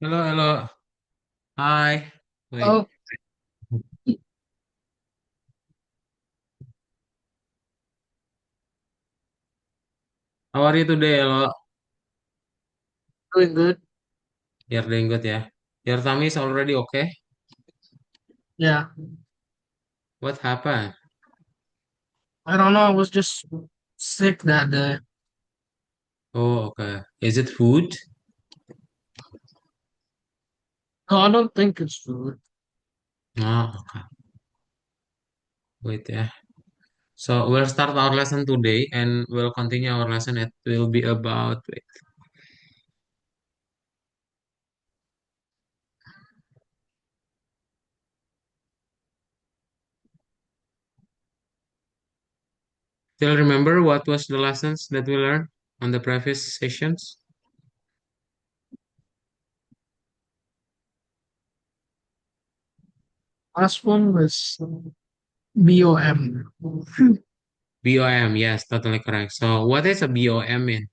Hello, hello. Hi. Wait, Oh, how are you today, hello? doing good. You're doing good, yeah? Your tummy is already okay? Yeah. What happened? I don't know. I was just sick that day. Oh, okay. Is it food? No, I don't think it's food. Oh, okay. Wait, yeah. So we'll start our lesson today and we'll continue our lesson. It will be about, wait, still remember what was the lessons that we learned on the previous sessions? Last one was BOM. BOM, yes, totally correct. So what is a BOM mean?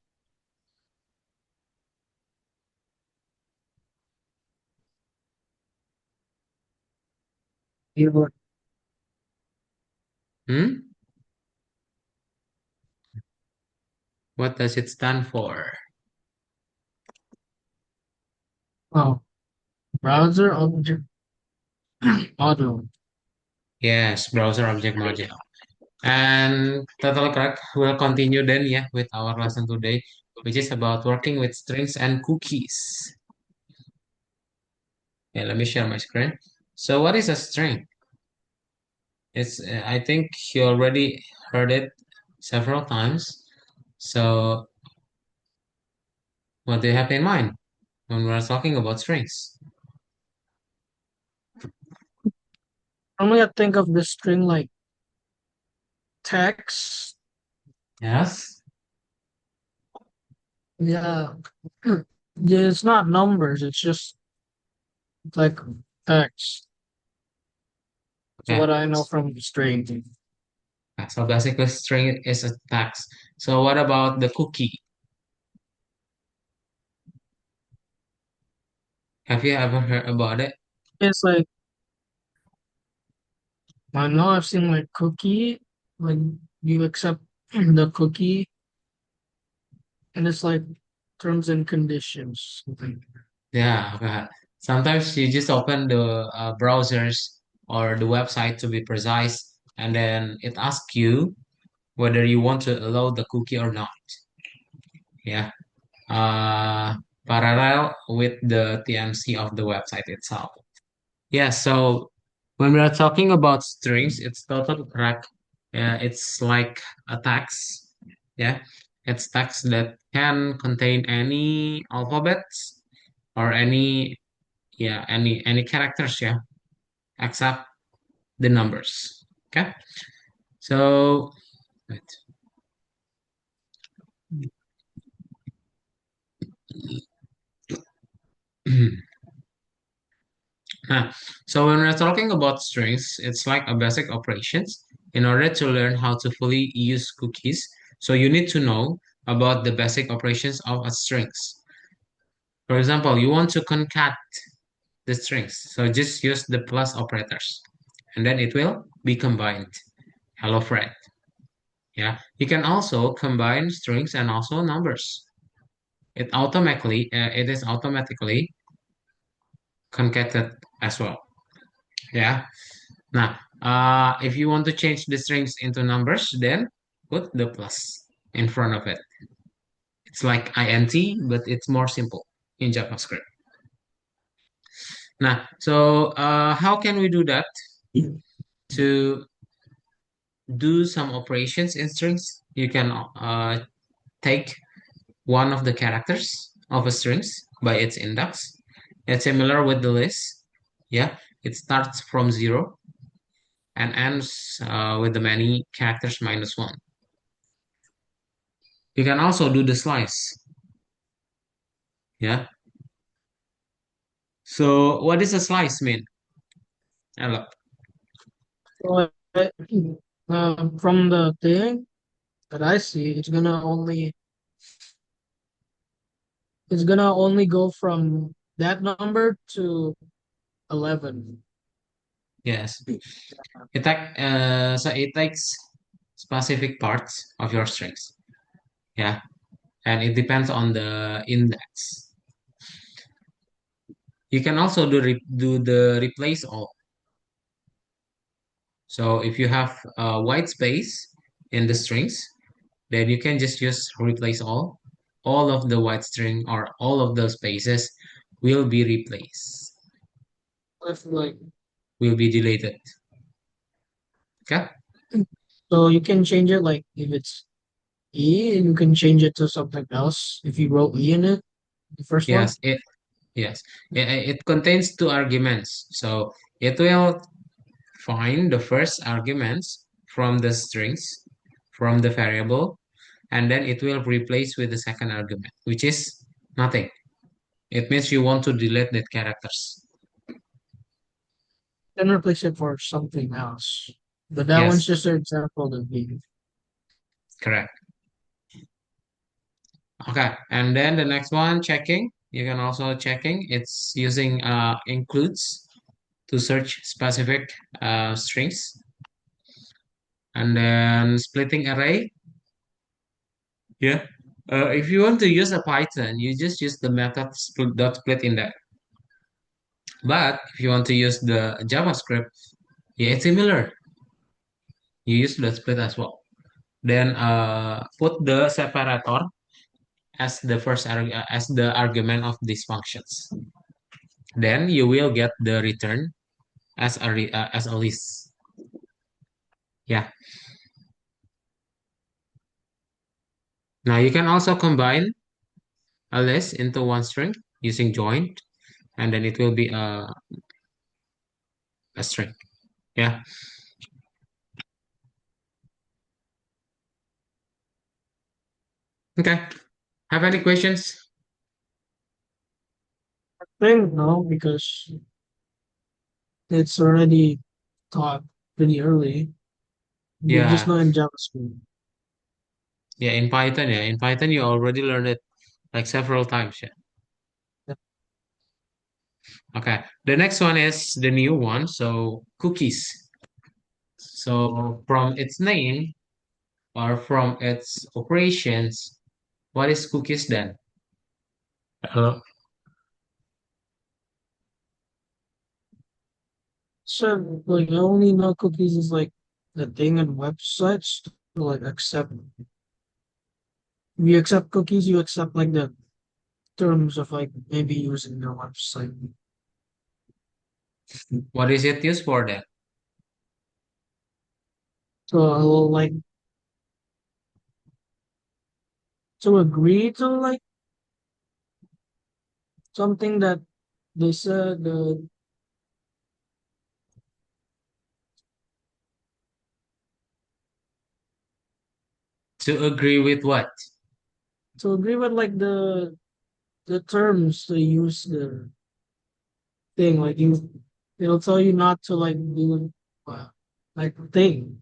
BOM. Hmm? What does it stand for? Oh, browser object model. Yes, browser object module. And totally correct. We'll continue then, yeah, with our lesson today, which is about working with strings and cookies. Yeah, let me share my screen. So, what is a string? I think you already heard it several times. So, what do you have in mind when we're talking about strings? Normally, I think of the string like text. Yes. Yeah. Yeah, it's not numbers. It's just like text. That's Okay. what I know from string. So basically, string is a text. So, what about the cookie? Have you ever heard about it? It's like I know I've seen like cookie, like you accept the cookie, and it's like terms and conditions. Something. Yeah, okay. Sometimes you just open the browsers or the website to be precise, and then it asks you whether you want to allow the cookie or not. Yeah. Uh, Parallel with the TMC of the website itself. Yeah. So when we are talking about strings, it's totally correct. Yeah, it's like a text. Yeah, it's text that can contain any alphabets or any characters, yeah, except the numbers. Okay, so wait. Ah, so when we're talking about strings, it's like a basic operations. In order to learn how to fully use cookies, so you need to know about the basic operations of a strings. For example, you want to concat the strings, so just use the plus operators, and then it will be combined. Hello, Fred. Yeah, you can also combine strings and also numbers. It is automatically concatenated as well. Yeah. Now, if you want to change the strings into numbers, then put the plus in front of it. It's like int, but it's more simple in JavaScript. Now, so how can we do that to do some operations in strings? You can take one of the characters of a strings by its index. It's similar with the list. Yeah, it starts from 0 and ends with the many characters minus 1. You can also do the slice. Yeah. So what does a slice mean? Hello. So, from the thing that I see, it's gonna only go from that number to 11. Yes. So it takes specific parts of your strings. Yeah. And it depends on the index. You can also do the replace all. So if you have white space in the strings, then you can just use replace all. All of the white string or all of the spaces will be replaced, If like will be deleted. Okay? so you can change it like if it's E and you can change it to something else if you wrote E in it, the first one. Yes, yes. It contains two arguments. So it will find the first arguments from the strings, from the variable, and then it will replace with the second argument, which is nothing. It means you want to delete that characters. Then replace it for something else. But that one's Yes, just an example of the correct. Okay, and then the next one, checking. You can also checking. It's using includes to search specific strings, and then splitting array. Yeah. If you want to use a Python, you just use the method split in there. But if you want to use the JavaScript, yeah, it's similar. You use the split as well. Then put the separator as the as the argument of these functions. Then you will get the return as a list. Yeah. Now you can also combine a list into one string using joint, and then it will be a string. Yeah. Okay. Have any questions? thing, no, because it's already taught pretty early. But just Yeah. not in JavaScript. Yeah. In Python, yeah. In Python, you already learned it like several times. Yeah. Okay. The next one is the new one. So cookies. So from its name or from its operations, what is cookies then? Hello? So like I only know cookies is like the thing in websites to like accept. If you accept cookies, you accept like the terms of like maybe using their website. What is it used for then? So I'll like to agree to like something that they said To agree with what? to agree with like the terms they use the thing like you it'll tell you not to like do like thing.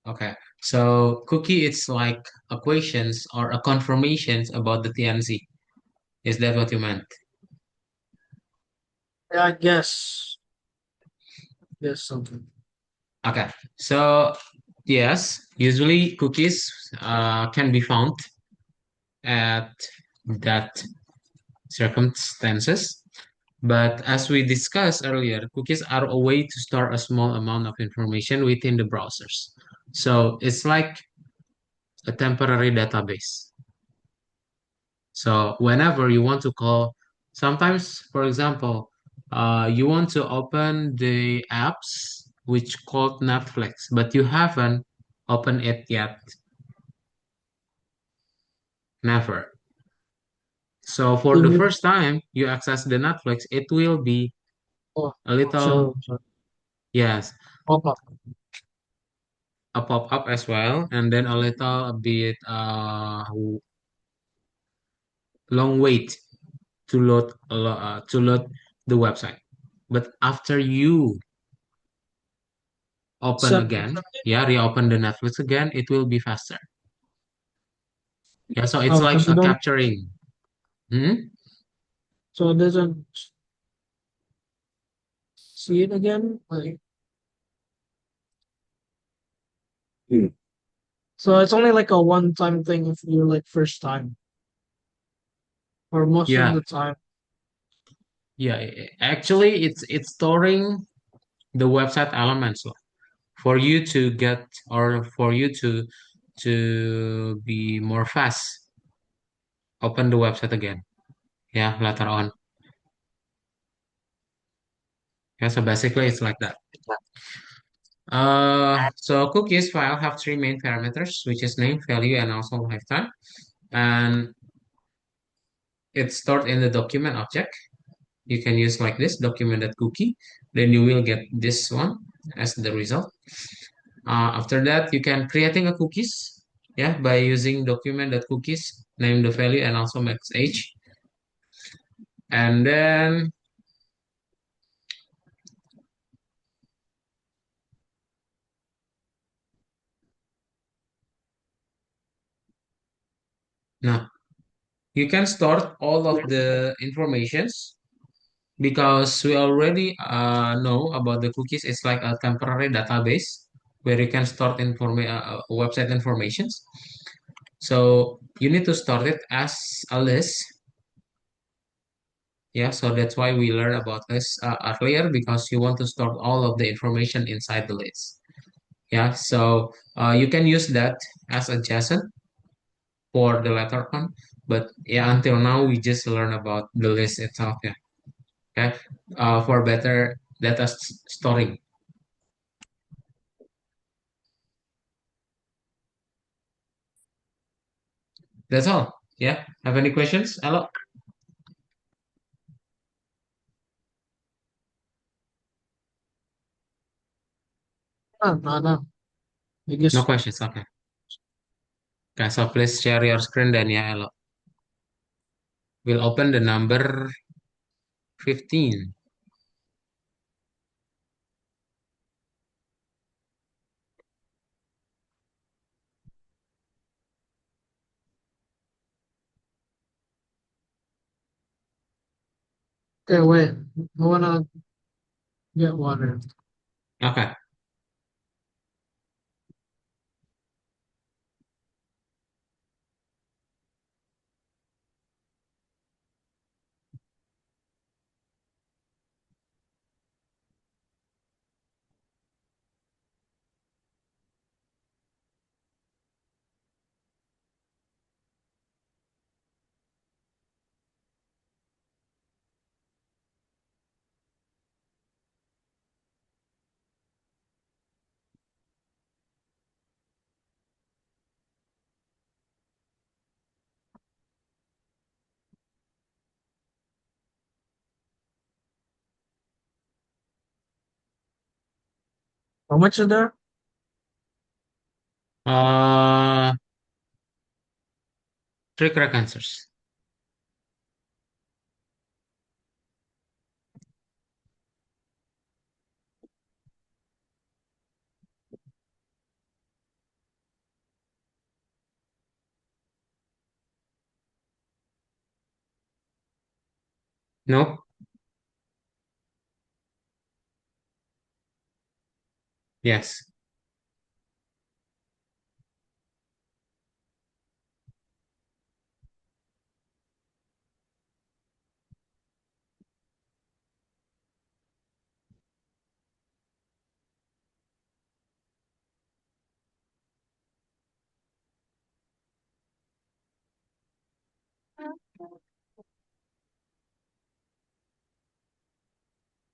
Okay. So cookie, it's like equations or a confirmations about the TNC. Is that what you meant? Yeah, I guess something. Okay. So yes, usually cookies can be found at that circumstances. But as we discussed earlier, cookies are a way to store a small amount of information within the browsers. So it's like a temporary database. So whenever you want to call, sometimes, for example, you want to open the apps which called Netflix, but you haven't opened it yet. Never. So for They the would first time you access the Netflix, it will be oh, a so, little, so yes, pop up. a pop-up as well, and then a little a bit long wait to load the website. But after you open Except again, yeah, reopen the Netflix again, it will be faster. Yeah, so it's oh, like because you a don't capturing. Hmm? So it doesn't see it again. Like, so it's only like a one-time thing if you're like first time, or most of Yeah, the time. yeah. Actually, it's storing the website elements for you to get or for you to be more fast. Open the website again. Yeah, later on. Yeah, so basically it's like that. So cookies file have three main parameters, which is name, value, and also lifetime. And it's stored in the document object. You can use like this document.cookie. Then you will get this one as the result. After that, you can creating a cookies, yeah, by using document.cookies, name the value, and also max age. And then now you can store all of the informations because we already know about the cookies. It's like a temporary database where you can store website informations. So you need to store it as a list. Yeah, so that's why we learned about this earlier because you want to store all of the information inside the list. Yeah, so you can use that as a JSON for the later on. But yeah, until now we just learn about the list itself. Yeah, okay, for better data storing. That's all. Yeah. Have any questions? Hello? No, no, no. I No guess questions. Okay. Okay. So please share your screen then. Yeah. Hello. We'll open the number 15. okay, wait. I wanna get water. Okay. How much is there? Uh, Three correct answers. No. Yes.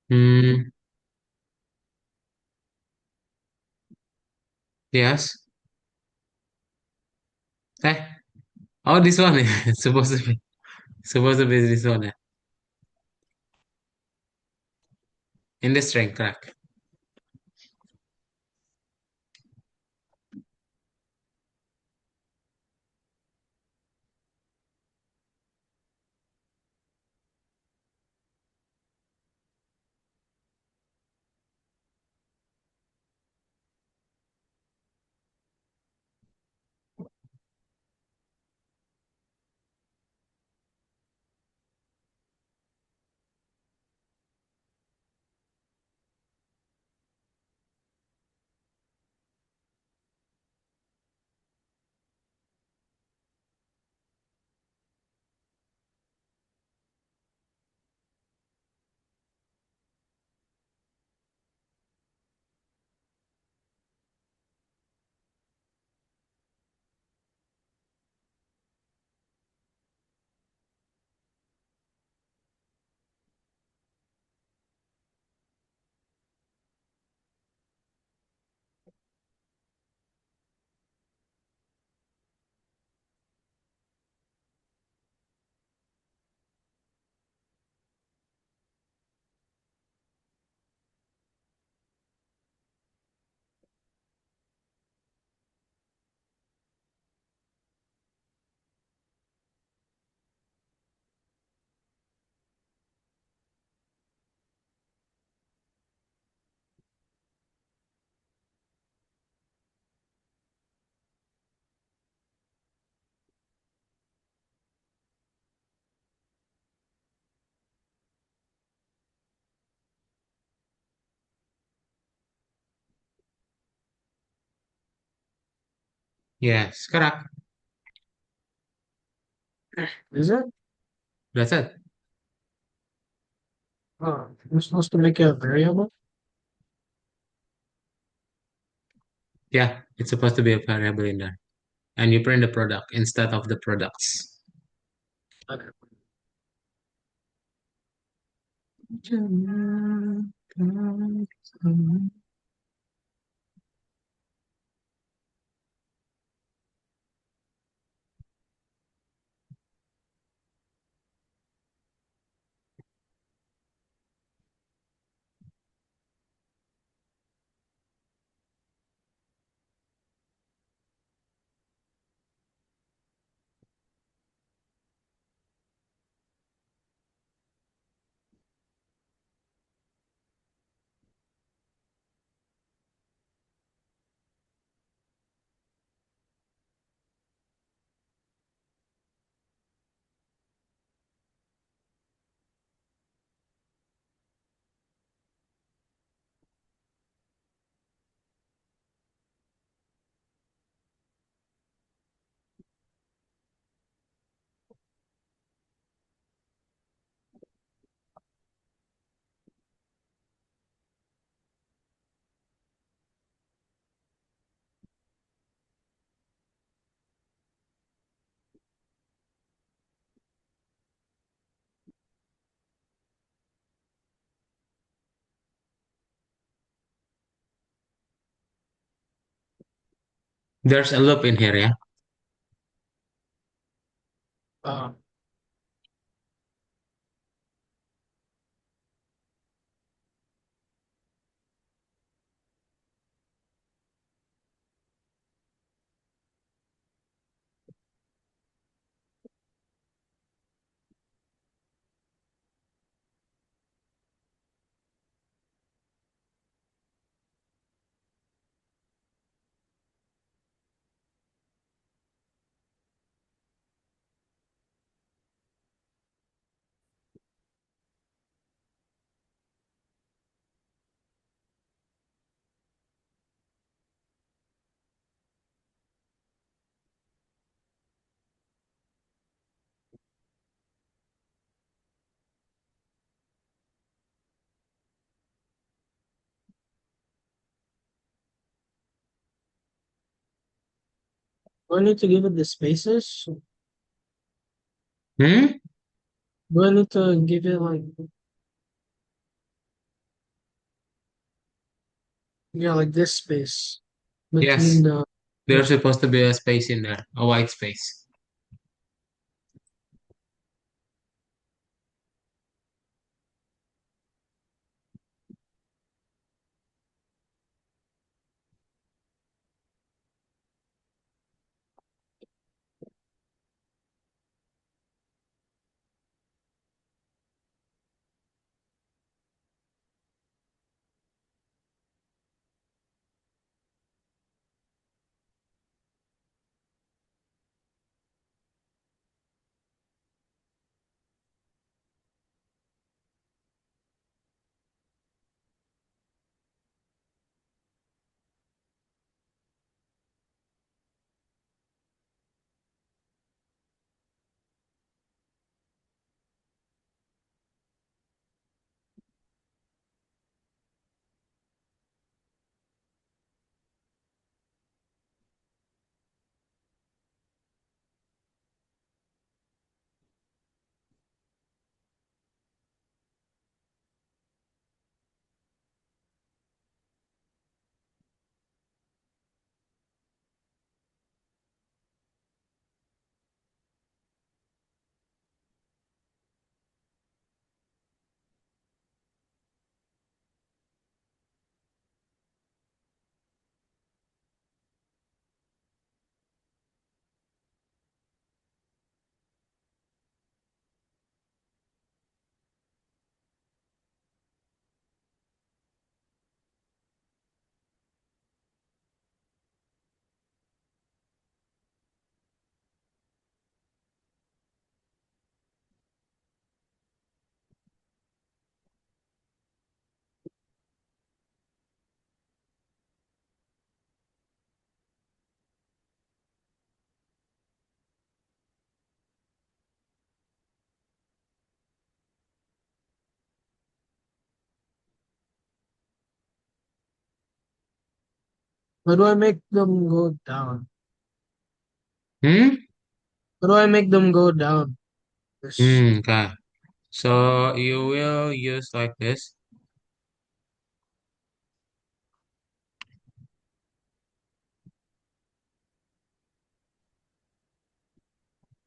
Hmm. Yes. Eh. Oh, this one. Supposed to be this one. In the string, correct. Yes, correct. Is it? That's it. You're supposed to make a variable? Yeah, it's supposed to be a variable in there. And you print the product instead of the products. Okay. There's a loop in here, yeah? Uh, do I need to give it the spaces? Hmm? Do I need to give it like, yeah, like this space between Yes. the, There's yeah. supposed to be a space in there, a white space. How do I make them go down? Hmm? How do I make them go down? This Okay. So you will use like this.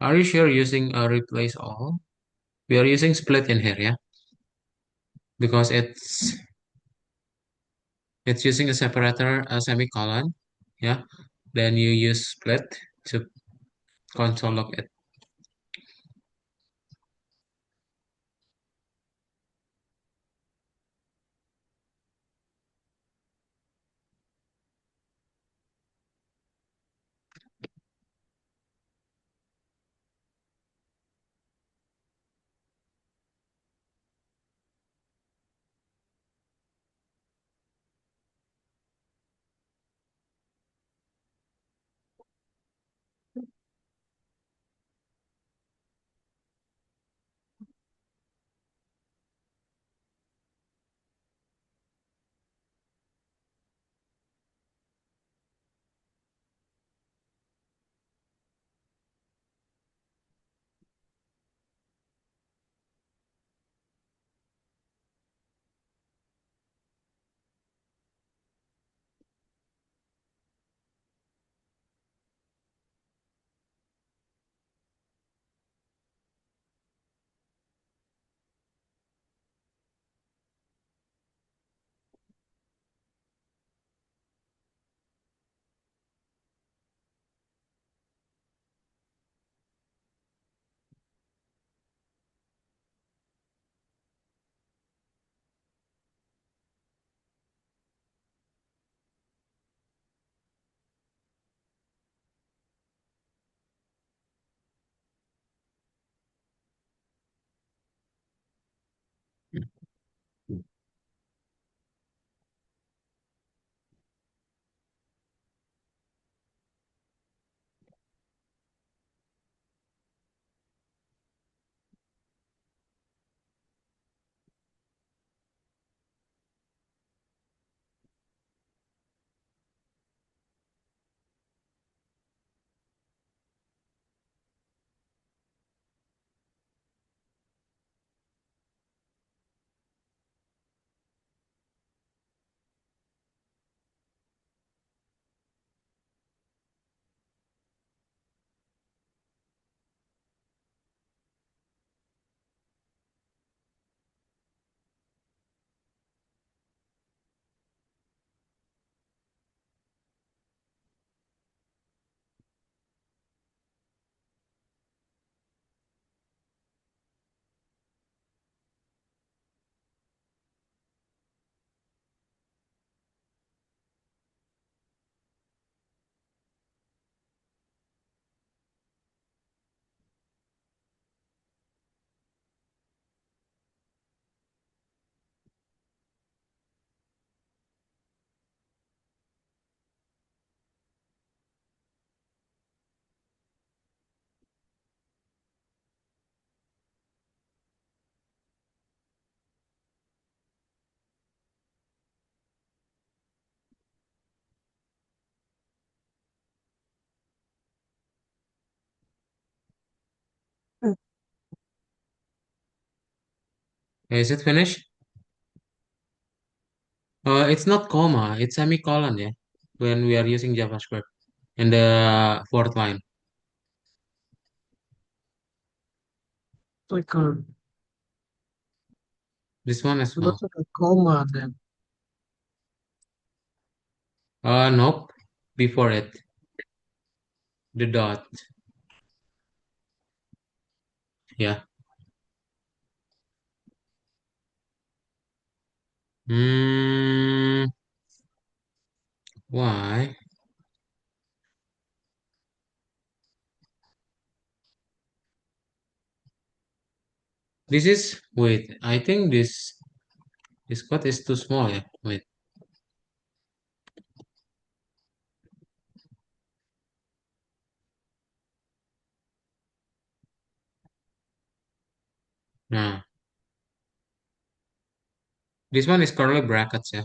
Are you sure using replace all? We are using split in here, yeah? Because it's using a separator, a semicolon, yeah? Then you use split to console log it. Is it finished? It's not comma, it's semicolon, yeah, when we are using JavaScript in the fourth line. like This one as well. looks like a coma then. Nope. Before it, the dot. Yeah. Hmm. Why? This is wait. I think this code is too small. Yeah. Wait. Nah. This one is curly brackets. Yeah.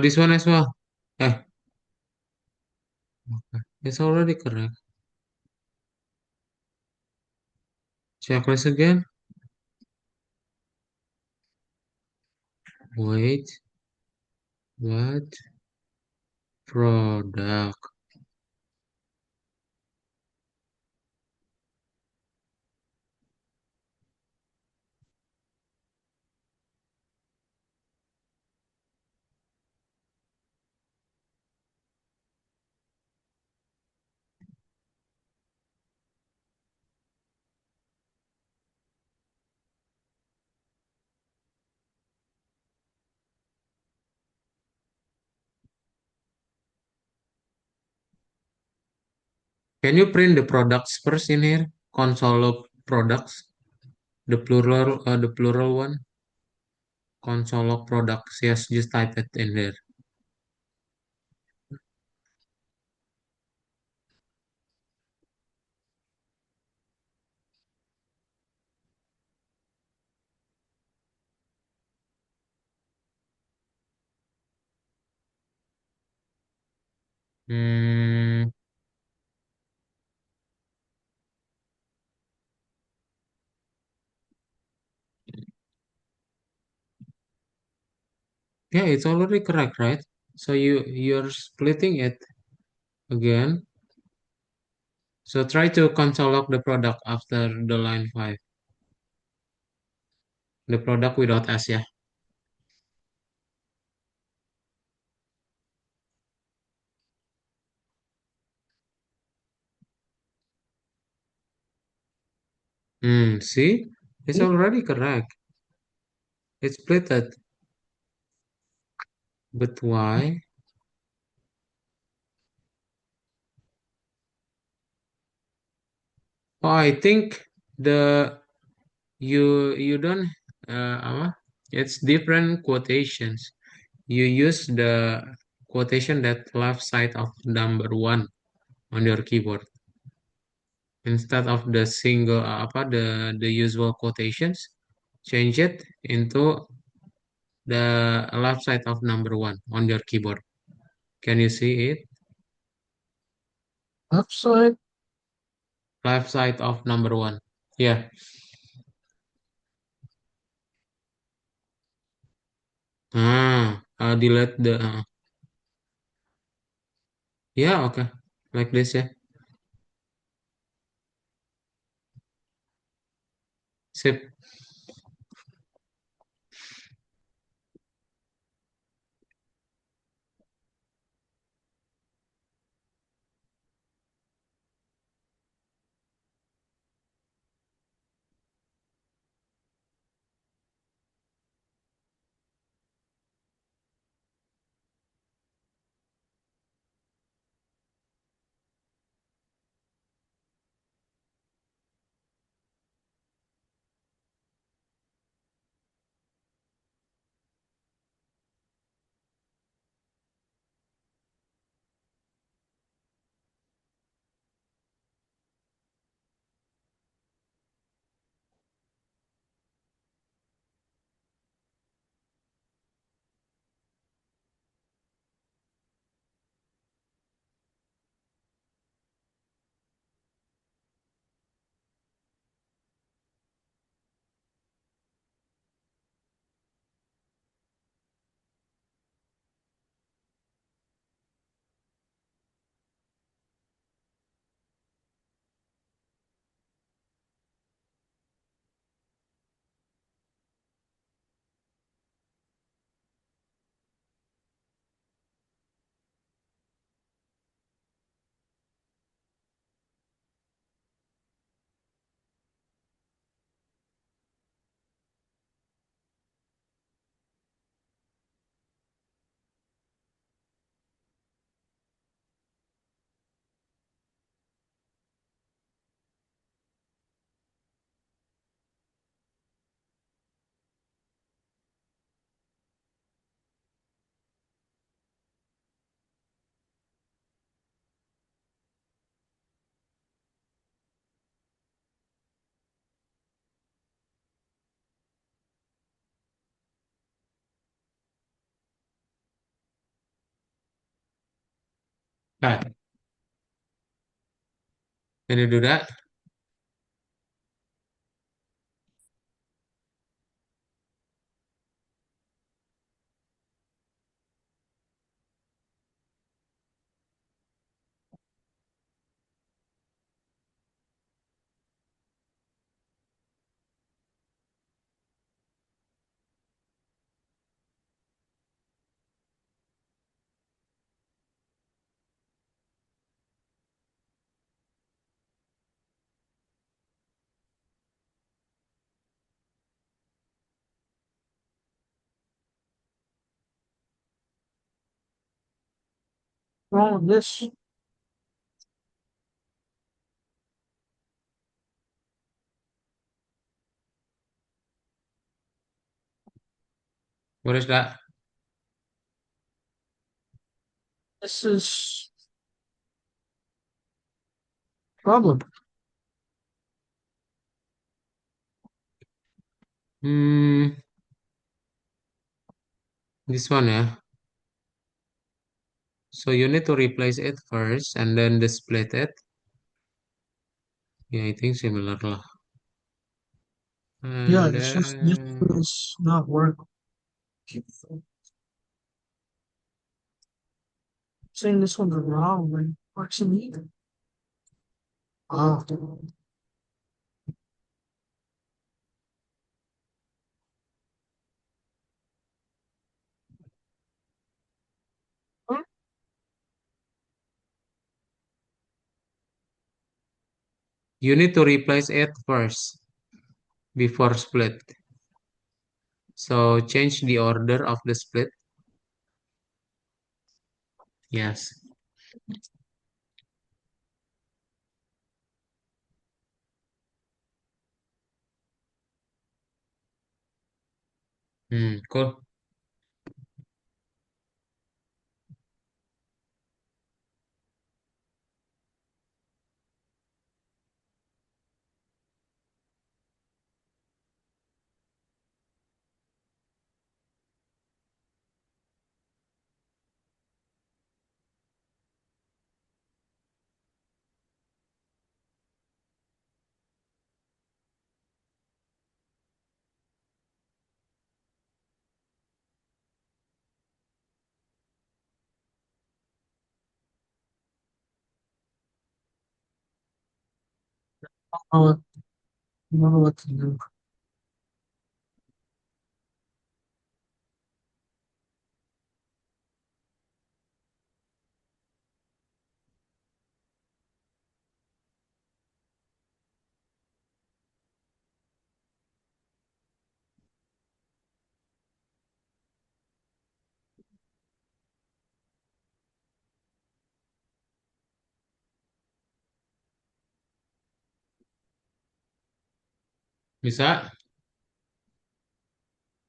This one as well. Eh, it's already correct. Checklist again. Wait, what product? Can you print the products first in here? Console of products, the plural one. Console of products. Yes, just type it in there. Hmm. Yeah, it's already correct, right? So you're splitting it again. So try to console log the product after the line 5. The product without S, yeah. See? It's already correct. It's splitted. But why? Oh, I think the you don't apa? It's different quotations. You use the quotation that left side of number one on your keyboard instead of the single the usual quotations. Change it into the left side of number one on your keyboard. Can you see it? Upside. Left side of number one. Yeah. Delete the. Yeah, okay. Like this, yeah. Sip. Hi, can you do that? Oh, this What is that? this is problem. Hmm, this one, yeah. So you need to replace it first and then the split it. Yeah, I think similar lah. Yeah, And it's just this then is not work. Saying this one's wrong when works in either. Wow. you need to replace it first before split. So change the order of the split. Yes. Cool. I don't know what to do. Bisa?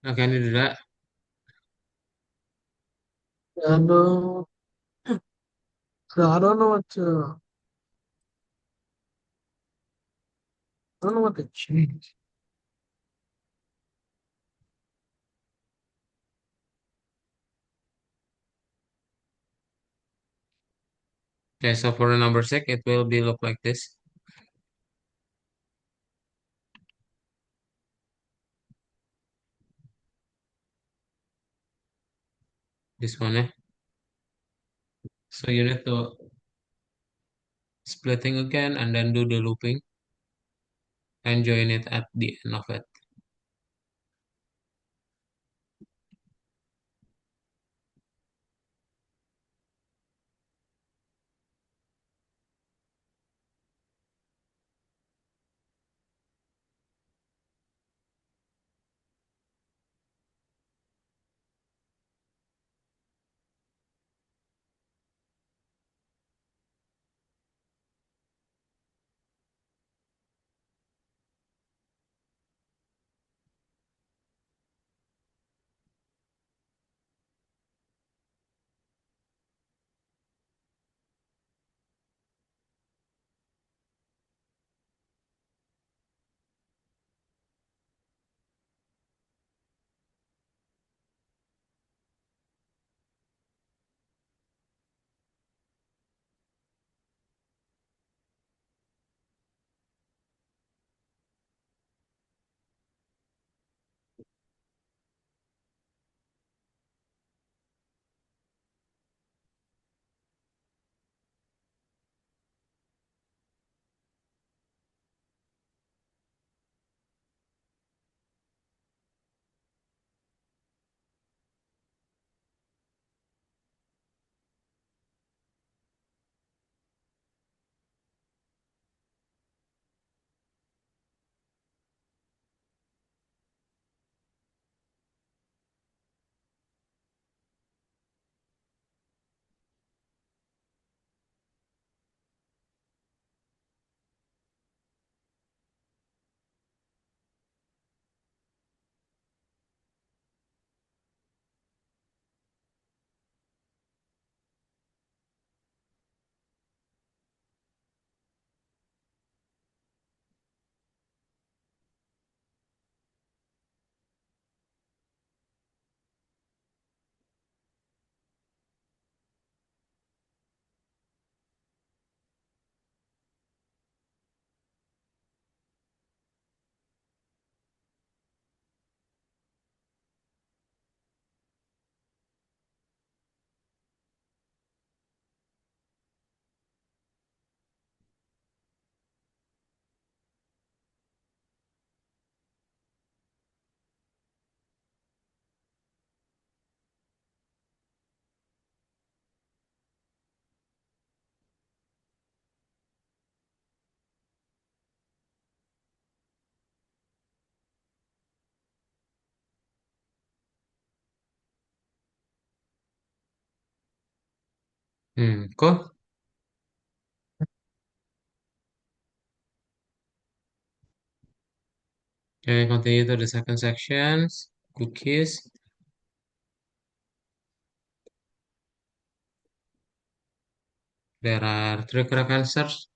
Nah, can you do that? And I don't know what to. I don't know what to change. Okay, so for the number six, it will be look like this. This one, eh? So you need to splitting again and then do the looping and join it at the end of it. Cool. Okay, continue to the second section. Cookies. There are three correct answers.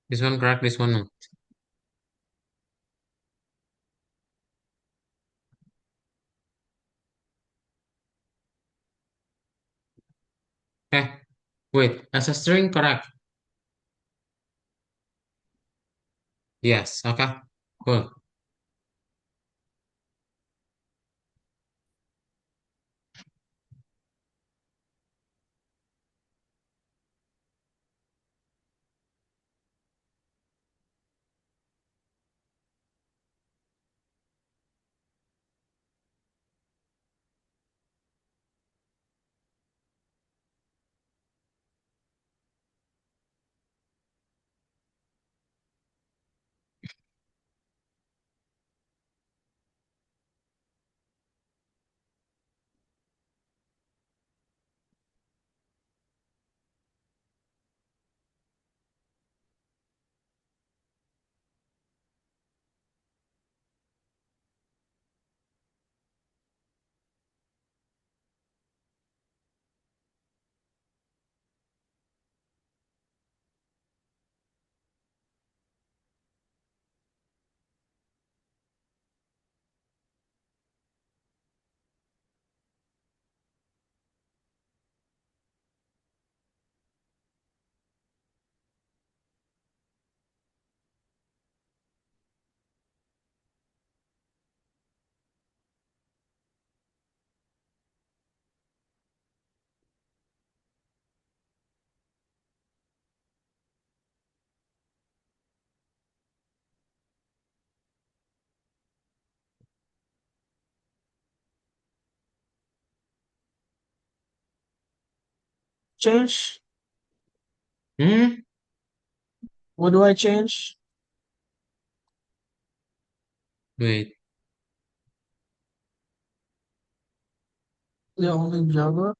This one correct, this one no. Okay, wait, as a string correct. Yes, okay, cool. Change? Hmm, What do I change? wait, The only Java?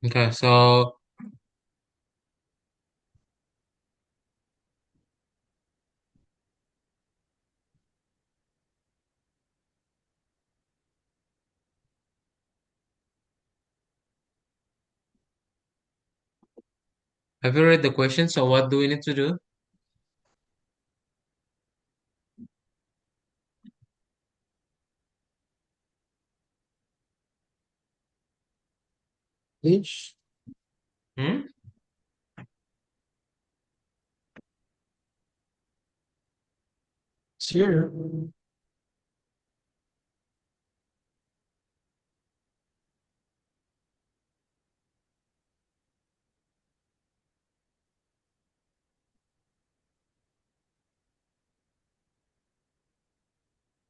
okay, so have you read the question? So what do we need to do? H? Hmm? It's here.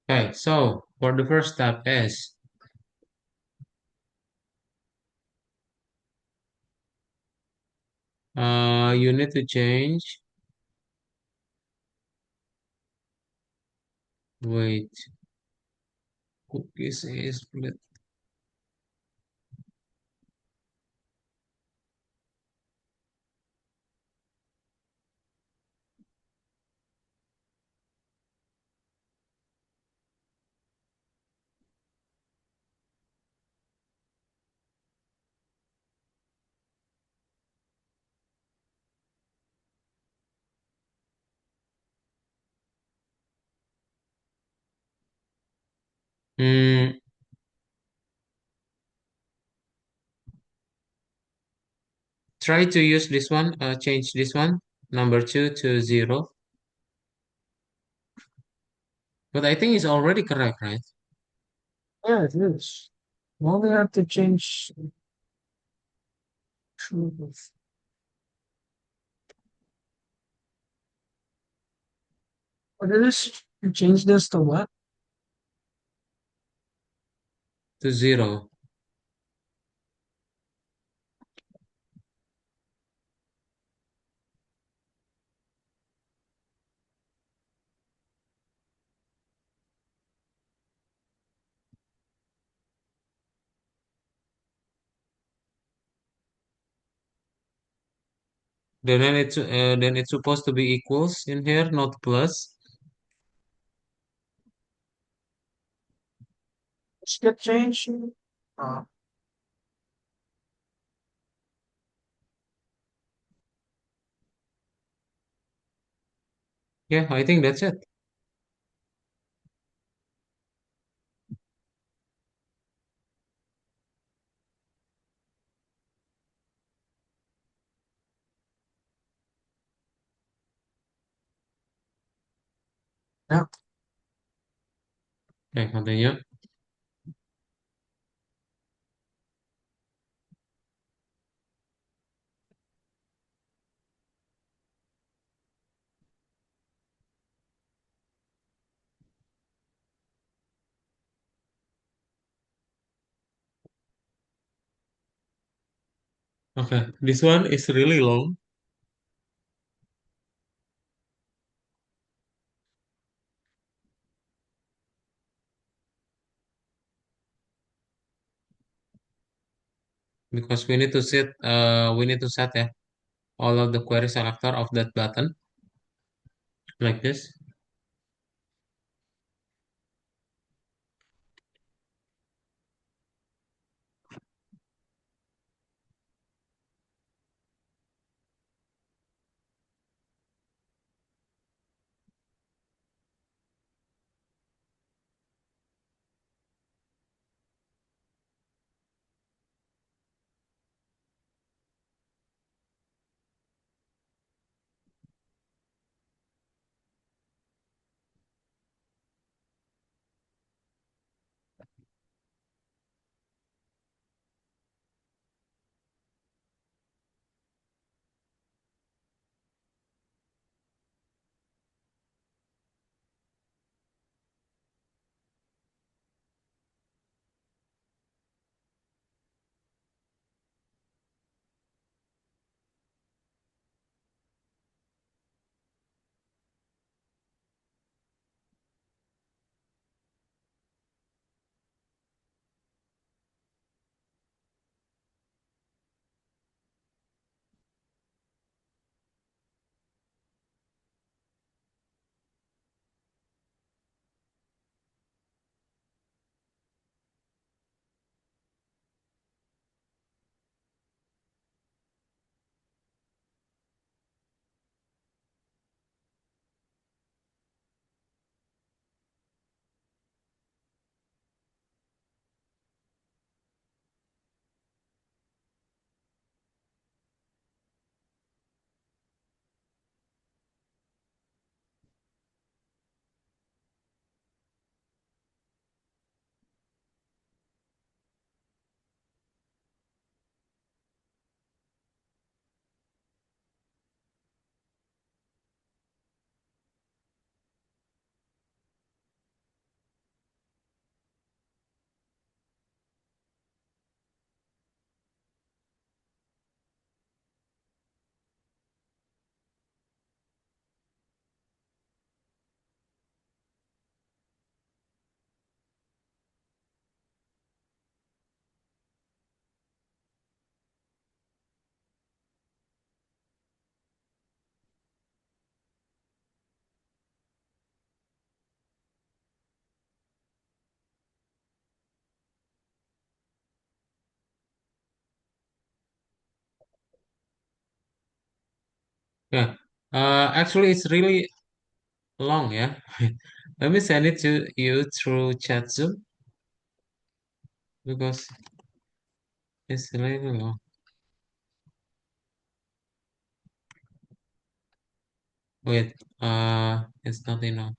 Okay, so for the first step is, you need to change, wait, cookies is split. Mm, try to use this one, change this one, number two to zero. But I think it's already correct, right? Yeah, it is. We only have to change. What is this? You change this to what? To zero. Then it's supposed to be equals in here, not plus. Let's get changed. Uh, Yeah, I think that's it. yeah. Okay, continue. Okay, this one is really long because we need to set all of the query selector of that button like this. Yeah. Actually, it's really long, yeah. Let me send it to you through chat Zoom. because it's really long. Wait, it's not enough.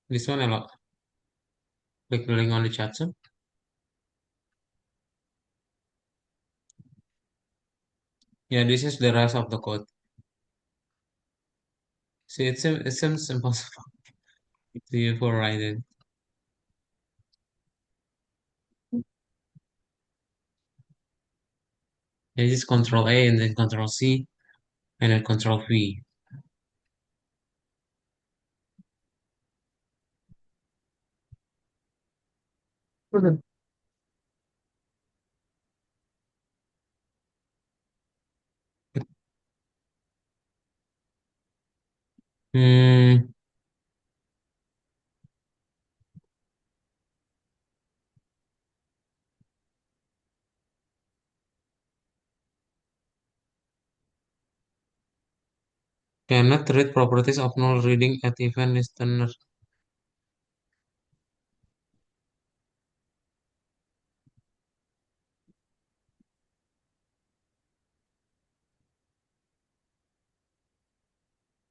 This one a lot. Click the link on the chat soon. Yeah, this is the rest of the code. See, it seems impossible to you for writing. Yeah, just Control A and then Control C and then Control V. For the Hmm, cannot read properties of null reading at even listener.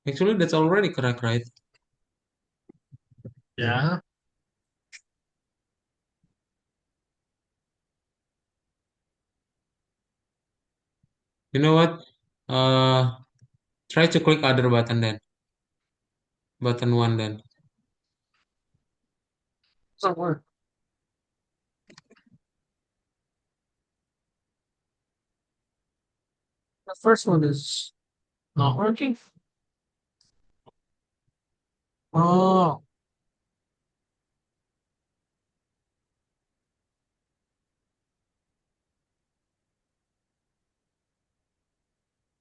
Actually, that's already correct, right? yeah. You know what? Try to click other button then. Button one then. Doesn't work. The first one is not working. Oh,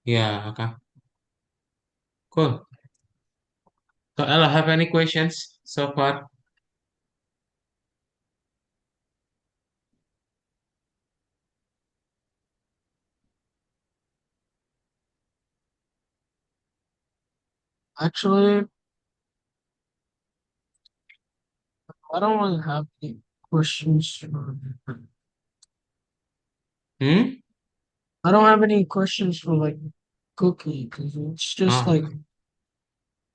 Yeah, okay. Cool. So, Ella, have any questions so far? actually, I don't really have any questions for. Hmm? I don't have any questions for like cookie because it's just Ah, like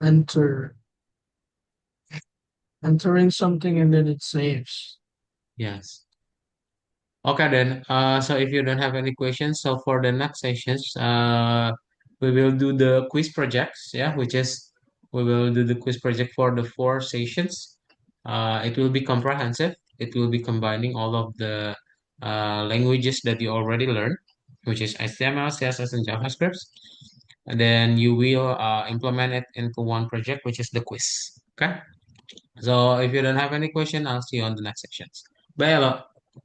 enter entering something and then it saves. yes. Okay then. So if you don't have any questions, so for the next sessions, we will do the quiz projects. Yeah, which is we will do the quiz project for the four sessions. It will be comprehensive. It will be combining all of the languages that you already learned, which is HTML, CSS, and JavaScript. And then you will implement it into one project, which is the quiz. Okay. So if you don't have any question, I'll see you on the next sections. Bye, hello.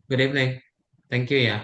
Good evening. Thank you. Yeah.